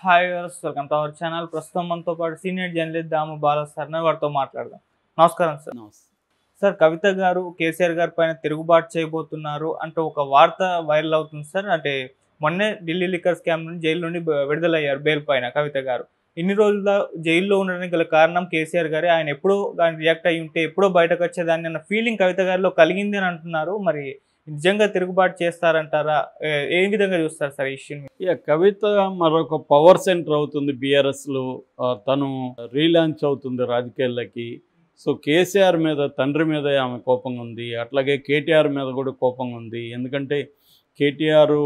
Hi viewers, welcome to our channel. ప్రస్తుతం మనతో పాటు సీనియర్ జర్నలిస్ట్ దాము బాలా సార్ వారితో మాట్లాడదాం. నమస్కారం సార్. సార్, కవిత గారు కేసీఆర్ గారి పైన తిరుగుబాటు చేయబోతున్నారు అంటూ ఒక వార్త వైరల్ అవుతుంది సార్. అంటే మొన్నే ఢిల్లీ లిక్కర్ స్కామ్ నుండి జైలు నుండి విడుదలయ్యారు బెయిల్ పైన కవిత గారు. ఇన్ని రోజుల జైల్లో ఉండడానికి గల కారణం కేసీఆర్ గారే. ఆయన ఎప్పుడో దాన్ని రియాక్ట్ అయ్యి ఉంటే ఎప్పుడో బయటకు వచ్చేదాన్ని అన్న ఫీలింగ్ కవిత గారిలో కలిగింది అని అంటున్నారు. మరి నిజంగా తిరుగుబాటు చేస్తారంటారా? ఏ విధంగా చూస్తారు సార్ ఈ ఇష్యూని? కవిత మరొక పవర్ సెంటర్ అవుతుంది బీఆర్ఎస్లో. తను రీలాంచ్ అవుతుంది రాజకీయాల్లోకి. సో కేసీఆర్ మీద, తండ్రి మీద ఆమె కోపంగా ఉంది. అట్లాగే కేటీఆర్ మీద కూడా కోపంగా ఉంది. ఎందుకంటే కేటీఆర్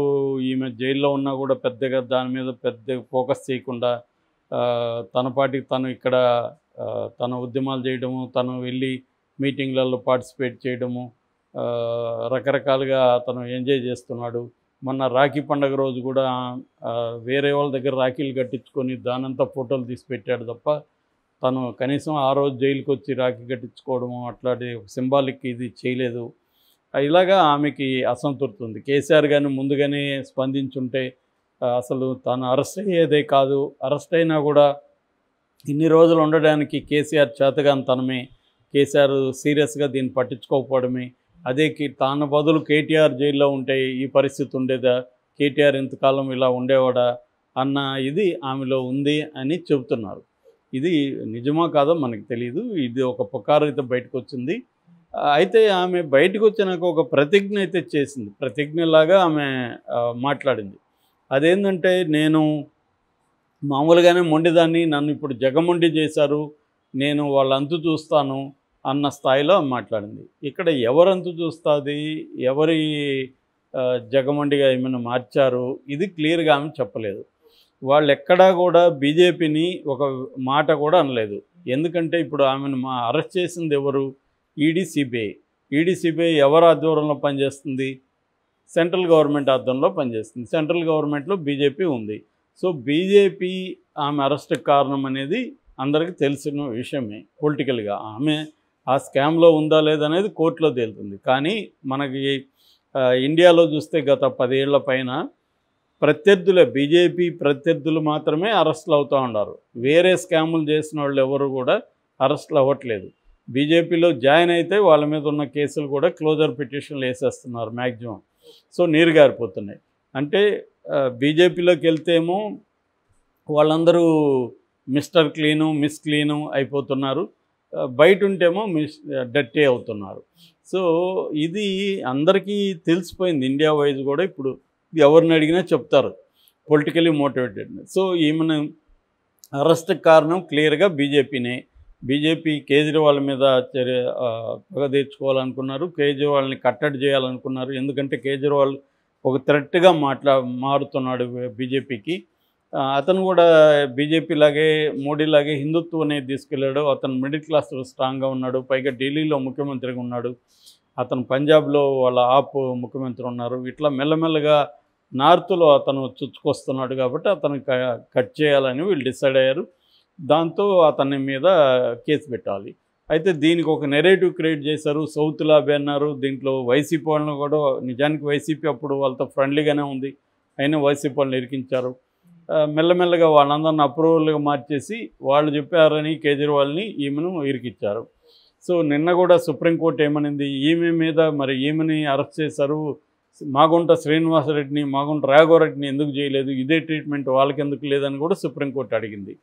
ఈమె జైల్లో ఉన్నా కూడా పెద్దగా దాని మీద పెద్ద ఫోకస్ చేయకుండా తన పాటికి తను ఇక్కడ తన ఉద్యమాలు చేయడము, తను వెళ్ళి మీటింగ్లలో పార్టిసిపేట్ చేయడము, రకరకాలుగా అతను ఎంజాయ్ చేస్తున్నాడు. మొన్న రాఖీ పండుగ రోజు కూడా వేరే వాళ్ళ దగ్గర రాఖీలు కట్టించుకొని దానంతా ఫోటోలు తీసి పెట్టాడు తప్ప తను కనీసం ఆ రోజు జైలుకి వచ్చి రాఖీ కట్టించుకోవడము అట్లాంటి సింబాలిక్ ఇది చేయలేదు. ఇలాగా ఆమెకి అసంతృప్తి ఉంది. కేసీఆర్ గారిని ముందుగానే స్పందించుంటే అసలు తను అరెస్ట్ అయ్యేదే కాదు. అరెస్ట్ అయినా కూడా ఇన్ని రోజులు ఉండడానికి కేసీఆర్ చేతగానితనమే. కేసీఆర్ సీరియస్గా దీన్ని పట్టించుకోకపోవడమే. అదే తాను బదులు కేటీఆర్ జైల్లో ఉంటే ఈ పరిస్థితి ఉండేదా, కేటీఆర్ ఇంతకాలం ఇలా ఉండేవాడా అన్న ఇది ఆమెలో ఉంది అని చెబుతున్నారు. ఇది నిజమా కాదో మనకు తెలియదు. ఇది ఒక పుకారు అయితే బయటకు వచ్చింది. అయితే ఆమె బయటకు వచ్చినాక ఒక ప్రతిజ్ఞ అయితే చేసింది. ప్రతిజ్ఞలాగా ఆమె మాట్లాడింది. అదేంటంటే, నేను మామూలుగానే మొండిదాన్ని, నన్ను ఇప్పుడు జగమొండి చేశారు, నేను వాళ్ళ అంతు చూస్తాను అన్న స్థాయిలో మాట్లాడింది. ఇక్కడ ఎవరంతు చూస్తుంది, ఎవరి జగమండిగా ఏమైనా మార్చారు, ఇది క్లియర్గా ఆమె చెప్పలేదు. వాళ్ళు ఎక్కడా కూడా బీజేపీని ఒక మాట కూడా అనలేదు. ఎందుకంటే ఇప్పుడు ఆమెను అరెస్ట్ చేసింది ఎవరు? ED, CBI. ఈడీ, సిబిఐ ఎవరు ఆధ్వర్యంలో పనిచేస్తుంది? సెంట్రల్ గవర్నమెంట్ ఆధ్వర్యంలో పనిచేస్తుంది. సెంట్రల్ గవర్నమెంట్లో బీజేపీ ఉంది. సో బీజేపీ ఆమె అరెస్ట్కి కారణం అనేది అందరికీ తెలిసిన విషయమే. పొలిటికల్గా ఆమె ఆ స్కామ్లో ఉందా లేదనేది కోర్టులో తేలుతుంది. కానీ మనకి ఇండియాలో చూస్తే గత 10 ఏళ్ల పైన ప్రత్యర్థులే, బీజేపీ ప్రత్యర్థులు మాత్రమే అరెస్టులు అవుతూ ఉన్నారు. వేరే స్కాములు చేసిన వాళ్ళు ఎవరు కూడా అరెస్టులు అవ్వట్లేదు. బీజేపీలో జాయిన్ అయితే వాళ్ళ మీద ఉన్న కేసులు కూడా క్లోజర్ పిటిషన్లు వేసేస్తున్నారు మ్యాక్సిమం. సో నీరు గారిపోతున్నాయి. అంటే బీజేపీలోకి వెళ్తేమో వాళ్ళందరూ మిస్టర్ క్లీను, మిస్ క్లీను అయిపోతున్నారు. బయట ఉంటేమో డర్టీ అవుతున్నారు. సో ఇది అందరికీ తెలిసిపోయింది. ఇండియా వైజ్ కూడా ఇప్పుడు ఎవరిని అడిగినా చెప్తారు పొలిటికలీ మోటివేటెడ్. సో ఈమెను అరెస్ట్కి కారణం క్లియర్గా బీజేపీనే. బీజేపీ కేజ్రీవాల్ మీద పగ తీర్చుకోవాలనుకున్నారు. కేజ్రీవాల్ని కట్టడి చేయాలనుకున్నారు. ఎందుకంటే కేజ్రీవాల్ ఒక థ్రెట్గా మారుతున్నాడు బీజేపీకి. అతను కూడా బీజేపీలాగే, మోడీలాగే హిందుత్వం అనేది తీసుకెళ్ళాడు. అతను మిడిల్ క్లాస్ స్ట్రాంగ్గా ఉన్నాడు. పైగా ఢిల్లీలో ముఖ్యమంత్రిగా ఉన్నాడు. అతను పంజాబ్లో వాళ్ళ ఆప్ ముఖ్యమంత్రి ఉన్నారు. ఇట్లా మెల్లమెల్లగా నార్త్లో అతను చుచ్చుకొస్తున్నాడు. కాబట్టి అతను కట్ చేయాలని వీళ్ళు డిసైడ్ అయ్యారు. దాంతో అతని మీద కేసు పెట్టాలి. అయితే దీనికి ఒక నెరేటివ్ క్రియేట్ చేశారు. సౌత్ లాబీ అన్నారు. దీంట్లో వైసీపీ వాళ్ళని కూడా, నిజానికి వైసీపీ అప్పుడు వాళ్ళతో ఫ్రెండ్లీగానే ఉంది, అయినా వైసీపీ వాళ్ళని ఇరికించారు. మెల్లమెల్లగా వాళ్ళందరిని అప్రూవల్గా మార్చేసి వాళ్ళు చెప్పారని కేజ్రీవాల్ని ఈమెను ఇరికిచ్చారు. సో నిన్న కూడా సుప్రీంకోర్టు ఏమనింది, ఈమె మీద మరి ఈమెని అరెస్ట్ చేశారు, మాగుంట శ్రీనివాసరెడ్డిని, మాగుంట రాఘవరెడ్డిని ఎందుకు చేయలేదు, ఇదే ట్రీట్మెంట్ వాళ్ళకి ఎందుకు లేదని కూడా సుప్రీంకోర్టు అడిగింది.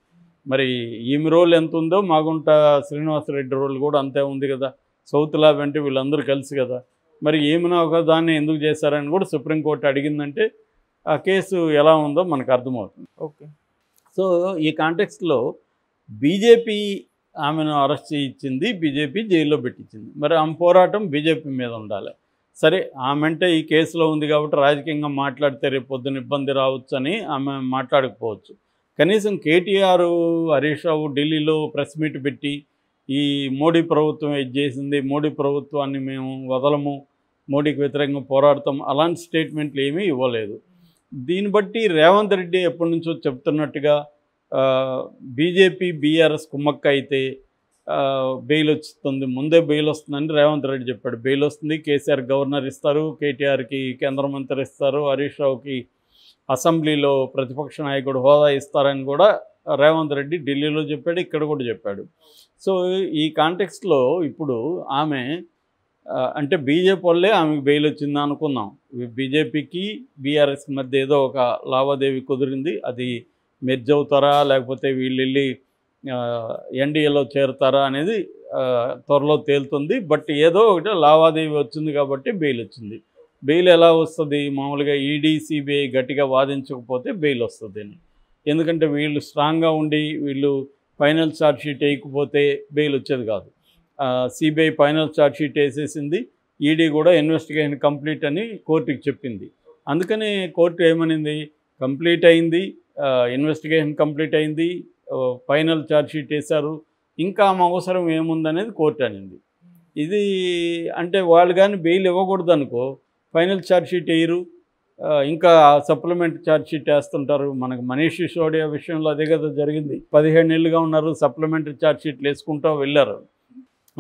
మరి ఈమె రోల్ ఎంత ఉందో మాగుంట శ్రీనివాసరెడ్డి రోల్ కూడా అంతే ఉంది కదా. సౌత్ ల్యాబ్ అంటే వీళ్ళందరూ కలిసి కదా. మరి ఈమెను ఒక దాన్ని ఎందుకు చేశారని కూడా సుప్రీంకోర్టు అడిగిందంటే ఆ కేసు ఎలా ఉందో మనకు అర్థమవుతుంది. ఓకే. సో ఈ కాంటెక్స్ట్లో బీజేపీ ఆమెను అరెస్ట్ చేయించింది, బీజేపీ జైల్లో పెట్టించింది. మరి ఆమె పోరాటం బీజేపీ మీద ఉండాలి. సరే, ఆమె అంటే ఈ కేసులో ఉంది కాబట్టి రాజకీయంగా మాట్లాడితే రేపు పొద్దున ఇబ్బంది రావచ్చు అని ఆమె మాట్లాడకపోవచ్చు. కనీసం కేటీఆర్, హరీష్ రావు ఢిల్లీలో ప్రెస్ మీట్ పెట్టి ఈ మోడీ ప్రభుత్వం ఇది చేసింది, మోడీ ప్రభుత్వాన్ని మేము వదలము, మోడీకి వ్యతిరేకంగా పోరాడతాం, అలాంటి స్టేట్మెంట్లు ఏమీ ఇవ్వలేదు. దీన్ని బట్టి రేవంత్ రెడ్డి ఎప్పటి నుంచో చెప్తున్నట్టుగా బీజేపీ బీఆర్ఎస్ కుమ్మక్క అయితే బెయిల్ వస్తుంది, ముందే బెయిల్ వస్తుందని రేవంత్ రెడ్డి చెప్పాడు. బెయిల్ వస్తుంది, కేసీఆర్ గవర్నర్ ఇస్తారు, కేటీఆర్కి కేంద్ర మంత్రి ఇస్తారు, హరీష్ రావుకి అసెంబ్లీలో ప్రతిపక్ష నాయకుడు హోదా ఇస్తారని కూడా రేవంత్ రెడ్డి ఢిల్లీలో చెప్పాడు, ఇక్కడ కూడా చెప్పాడు. సో ఈ కాంటెక్స్ట్లో ఇప్పుడు ఆమె అంటే బీజేపీ వల్లే ఆమెకు బెయిల్ వచ్చింది అనుకుందాం. బీజేపీకి బీఆర్ఎస్ మధ్య ఏదో ఒక లావాదేవీ కుదిరింది, అది మెర్జ్ అవుతారా లేకపోతే వీళ్ళు వెళ్ళి ఎన్డీఏలో చేరుతారా అనేది త్వరలో తేలుతుంది. బట్ ఏదో ఒకటి లావాదేవీ వచ్చింది కాబట్టి బెయిల్ వచ్చింది. బెయిల్ ఎలా వస్తుంది? మామూలుగా ఈడీ సిబిఐ గట్టిగా వాదించకపోతే బెయిల్ వస్తుంది అని. ఎందుకంటే వీళ్ళు స్ట్రాంగ్గా ఉండి వీళ్ళు ఫైనల్ ఛార్జ్ షీట్ వేయకపోతే బెయిల్ వచ్చేది కాదు. సిబిఐ ఫైనల్ ఛార్జ్ షీట్ వేసేసింది, ఈడీ కూడా ఇన్వెస్టిగేషన్ కంప్లీట్ అని కోర్టుకి చెప్పింది. అందుకని కోర్టు ఏమనింది, కంప్లీట్ అయింది, ఇన్వెస్టిగేషన్ కంప్లీట్ అయింది, ఫైనల్ ఛార్జ్ షీట్ వేశారు, ఇంకా ఆమె అవసరం ఏముందనేది కోర్టు అనింది. ఇది అంటే వాళ్ళు కానీ బెయిల్ ఇవ్వకూడదు అనుకో, ఫైనల్ ఛార్జ్ షీట్ వేయరు, ఇంకా సప్లిమెంట్ ఛార్జ్ షీట్ వేస్తుంటారు. మనకు మనీష్ సిసోడియా విషయంలో అదే కదా జరిగింది. 17 నెలలుగా ఉన్నారు, సప్లిమెంటరీ ఛార్జ్ షీట్లు వేసుకుంటూ వెళ్ళారు.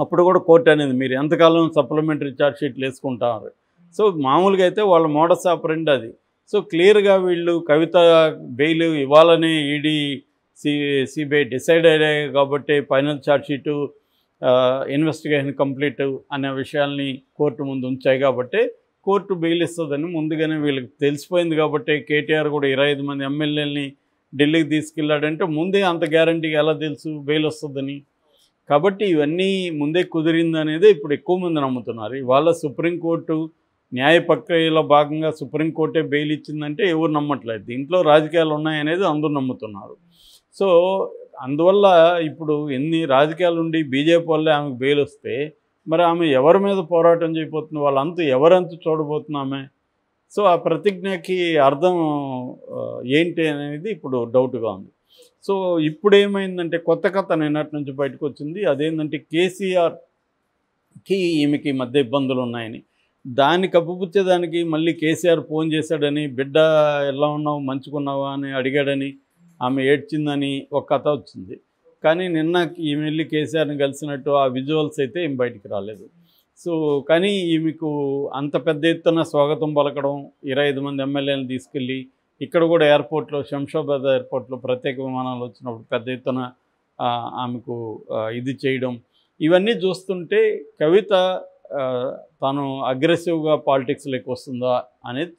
అప్పుడు కూడా కోర్టు అనేది మీరు ఎంతకాలం సప్లిమెంటరీ ఛార్జ్ షీట్లు వేసుకుంటారు. సో మామూలుగా అయితే వాళ్ళ మోడస్ ఆపరెండి అది. సో క్లియర్గా వీళ్ళు కవిత బెయిల్ ఇవ్వాలని ఈడీ సిబిఐ డిసైడ్ అయ్యాయి కాబట్టి final charge sheet investigation complete అనే విషయాల్ని కోర్టు ముందు ఉంచాయి కాబట్టి కోర్టు బెయిల్ ఇస్తుందని ముందుగానే వీళ్ళకి తెలిసిపోయింది. కాబట్టి కేటీఆర్ కూడా 25 మంది ఎమ్మెల్యేలని ఢిల్లీకి తీసుకెళ్ళాడంటే ముందే అంత గ్యారంటీగా ఎలా తెలుసు బెయిల్ వస్తుందని? కాబట్టి ఇవన్నీ ముందే కుదిరింది అనేది ఇప్పుడు ఎక్కువ మంది నమ్ముతున్నారు. ఇవాళ సుప్రీంకోర్టు న్యాయ ప్రక్రియలో భాగంగా సుప్రీంకోర్టే బెయిల్ ఇచ్చిందంటే ఎవరు నమ్మట్లేదు. దీంట్లో రాజకీయాలు ఉన్నాయనేది అందరూ నమ్ముతున్నారు. సో అందువల్ల ఇప్పుడు ఎన్ని రాజకీయాలు ఉండి బీజేపీ వల్లే ఆమెకు బెయిల్ వస్తే మరి ఆమె ఎవరి మీద పోరాటం చేయబోతుంది, వాళ్ళంతా ఎవరంతా చూడబోతుంది ఆమె? సో ఆ ప్రతిజ్ఞకి అర్థం ఏంటి అనేది ఇప్పుడు డౌట్గా ఉంది. సో ఇప్పుడు ఏమైందంటే కొత్త కథ నిన్నటి నుంచి బయటకు వచ్చింది. అదేంటంటే కేసీఆర్కి ఈమెకి మధ్య ఇబ్బందులు ఉన్నాయని, దాన్ని కప్పుపుచ్చేదానికి మళ్ళీ కేసీఆర్ ఫోన్ చేశాడని, బిడ్డ ఎలా ఉన్నావు మంచుకున్నావా అని అడిగాడని, ఆమె ఏడ్చిందని ఒక కథ వచ్చింది. కానీ నిన్న ఈమె వెళ్ళి కేసీఆర్ని కలిసినట్టు ఆ విజువల్స్ అయితే ఏం బయటికి రాలేదు. సో కానీ ఈమెకు అంత పెద్ద ఎత్తున స్వాగతం పలకడం, 25 మంది ఎమ్మెల్యేలను తీసుకెళ్ళి ఇక్కడ కూడా ఎయిర్పోర్ట్లో శంషాబాద్ ఎయిర్పోర్ట్లో ప్రత్యేక విమానాలు వచ్చినప్పుడు పెద్ద ఎత్తున ఆమెకు ఇది చేయడం, ఇవన్నీ చూస్తుంటే కవిత తాను అగ్రెసివ్గా పాలిటిక్స్లోకి వస్తుందా అనేది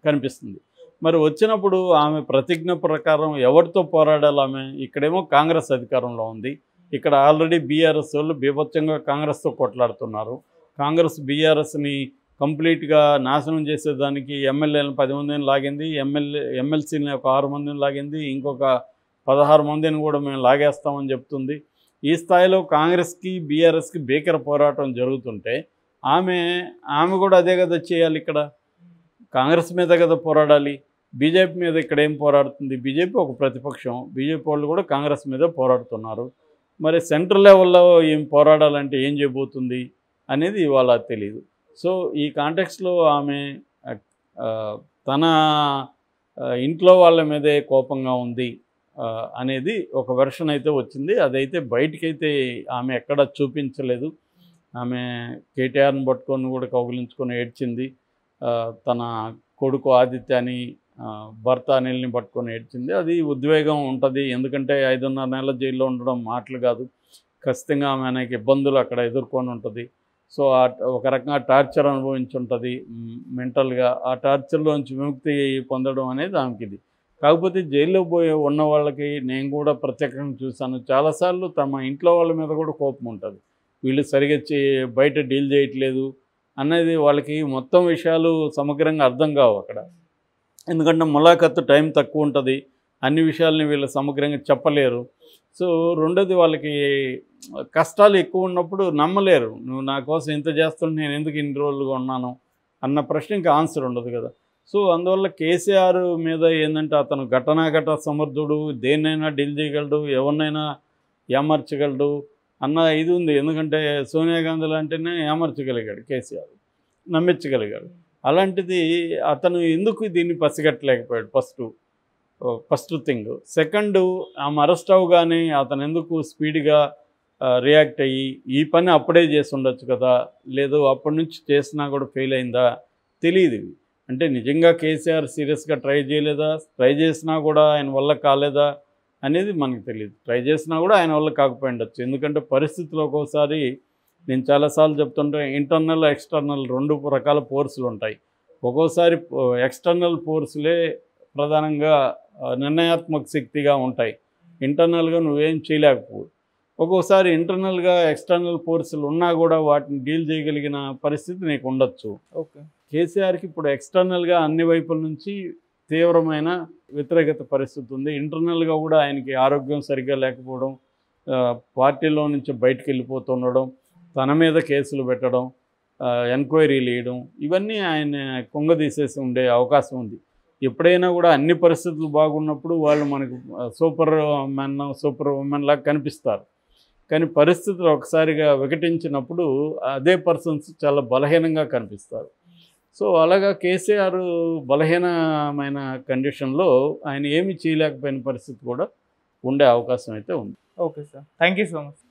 కనిపిస్తుంది. మరి వచ్చినప్పుడు ఆమె ప్రతిజ్ఞ ప్రకారం ఎవరితో పోరాడాలి ఆమె? ఇక్కడేమో కాంగ్రెస్ అధికారంలో ఉంది, ఇక్కడ ఆల్రెడీ బీఆర్ఎస్ వాళ్ళు బీభత్సంగా కాంగ్రెస్తో కొట్లాడుతున్నారు. కాంగ్రెస్ బీఆర్ఎస్ని కంప్లీట్గా నాశనం చేసేదానికి ఎమ్మెల్యేలను 10 మందిని లాగింది, ఎమ్మెల్సీని ఒక 6 మందిని లాగింది, ఇంకొక 16 మందిని కూడా మేము లాగేస్తామని చెప్తుంది. ఈ స్థాయిలో కాంగ్రెస్కి బీఆర్ఎస్కి భీకర పోరాటం జరుగుతుంటే ఆమె కూడా అదే కదా చేయాలి. ఇక్కడ కాంగ్రెస్ మీద కదా పోరాడాలి, బీజేపీ మీద ఇక్కడ ఏం పోరాడుతుంది? బీజేపీ ఒక ప్రతిపక్షం, బీజేపీ వాళ్ళు కూడా కాంగ్రెస్ మీద పోరాడుతున్నారు. మరి సెంట్రల్ లెవెల్లో ఏం పోరాడాలంటే ఏం చేయబోతుంది అనేది ఇవాళ తెలియదు. సో ఈ కాంటెక్స్లో ఆమె తన ఇంట్లో వాళ్ళ మీదే కోపంగా ఉంది అనేది ఒక వెర్షన్ అయితే వచ్చింది. అదైతే బయటికైతే ఆమె ఎక్కడ చూపించలేదు. ఆమె కేటీఆర్ని పట్టుకొని కూడా కౌగిలించుకొని ఏడ్చింది, తన కొడుకు ఆదిత్యని భర్త అనిల్ని పట్టుకొని ఏడ్చింది. అది ఉద్వేగం ఉంటుంది, ఎందుకంటే 5.5 నెలల జైల్లో ఉండడం మాటలు కాదు. ఖచ్చితంగా ఆమె అనేక ఇబ్బందులు అక్కడ ఎదుర్కొని ఉంటుంది. సో ఒక రకంగా టార్చర్ అనుభవించి ఉంటుంది మెంటల్గా. ఆ టార్చర్లోంచి విముక్తి పొందడం అనేది ఆమెకి ఇది. కాకపోతే జైల్లో ఉన్న వాళ్ళకి నేను కూడా ప్రత్యేకంగా చూశాను, చాలాసార్లు తమ ఇంట్లో వాళ్ళ మీద కూడా కోపం ఉంటుంది. వీళ్ళు సరిగ్గా బయట డీల్ చేయట్లేదు అనేది వాళ్ళకి మొత్తం విషయాలు సమగ్రంగా అర్థం కావు అక్కడ. ఎందుకంటే ములాఖత్తు టైం తక్కువ ఉంటుంది, అన్ని విషయాలని వీళ్ళు సమగ్రంగా చెప్పలేరు. సో రెండోది వాళ్ళకి కష్టాలు ఎక్కువ ఉన్నప్పుడు నమ్మలేరు. నువ్వు నా కోసం ఇంత చేస్తుంటే నేను ఎందుకు ఇన్ని రోజులుగా ఉన్నాను అన్న ప్రశ్నకి ఆన్సర్ ఉండదు కదా. సో అందువల్ల కేసీఆర్ మీద ఏంటంటే అతను ఘటనాఘట సమర్థుడు, దేన్నైనా డీల్ చేయగలడు, ఎవరినైనా ఏమర్చగలడు అన్న ఇది ఉంది. ఎందుకంటే సోనియా గాంధీ లాంటినే ఏమర్చగలిగాడు కేసీఆర్, నమ్మించగలిగాడు. అలాంటిది అతను ఎందుకు దీన్ని పసిగట్టలేకపోయాడు? First thing. సెకండ్, ఆమె అరెస్ట్ అవగానే అతను ఎందుకు స్పీడ్గా రియాక్ట్ అయ్యి ఈ పని అప్పుడే చేసి ఉండొచ్చు కదా, లేదు అప్పటి నుంచి చేసినా కూడా ఫెయిల్ అయిందా తెలియదు. అంటే నిజంగా కేసీఆర్ సీరియస్గా ట్రై చేయలేదా, ట్రై చేసినా కూడా ఆయన వల్ల కాలేదా అనేది మనకు తెలియదు. ట్రై చేసినా కూడా ఆయన వల్ల కాకపోయి ఉండొచ్చు. ఎందుకంటే పరిస్థితులు ఒక్కోసారి నేను చాలాసార్లు చెప్తుంటే ఇంటర్నల్ ఎక్స్టర్నల్ 2 రకాల ఫోర్సులు ఉంటాయి. ఒక్కోసారి ఎక్స్టర్నల్ ఫోర్సులే ప్రధానంగా నిర్ణయాత్మక శక్తిగా ఉంటాయి. ఇంటర్నల్గా నువ్వేం చేయలేకపోవు. ఒక్కోసారి ఇంటర్నల్గా ఎక్స్టర్నల్ ఫోర్సులు ఉన్నా కూడా వాటిని డీల్ చేయగలిగిన పరిస్థితి నీకు ఉండొచ్చు. ఓకే. కేసీఆర్కి ఇప్పుడు ఎక్స్టర్నల్గా అన్ని వైపుల నుంచి తీవ్రమైన వ్యతిరేకత పరిస్థితి ఉంది. ఇంటర్నల్గా కూడా ఆయనకి ఆరోగ్యం సరిగ్గా లేకపోవడం, పార్టీలో నుంచి బయటకు వెళ్ళిపోతుండడం, తన మీద కేసులు పెట్టడం, ఎంక్వైరీలు వేయడం, ఇవన్నీ ఆయన కుంగదీసేసి ఉండే అవకాశం ఉంది. ఎప్పుడైనా కూడా అన్ని పరిస్థితులు బాగున్నప్పుడు వాళ్ళు మనకు సూపర్ మెన్ సూపర్ ఉమెన్ లాగా కనిపిస్తారు. కానీ పరిస్థితులు ఒకసారిగా వికటించినప్పుడు అదే పర్సన్స్ చాలా బలహీనంగా కనిపిస్తారు. సో అలాగా కేసీఆర్ బలహీనమైన కండిషన్లో ఆయన ఏమీ చేయలేకపోయిన పరిస్థితి కూడా ఉండే అవకాశం అయితే ఉంది. Okay sir, thank you so much.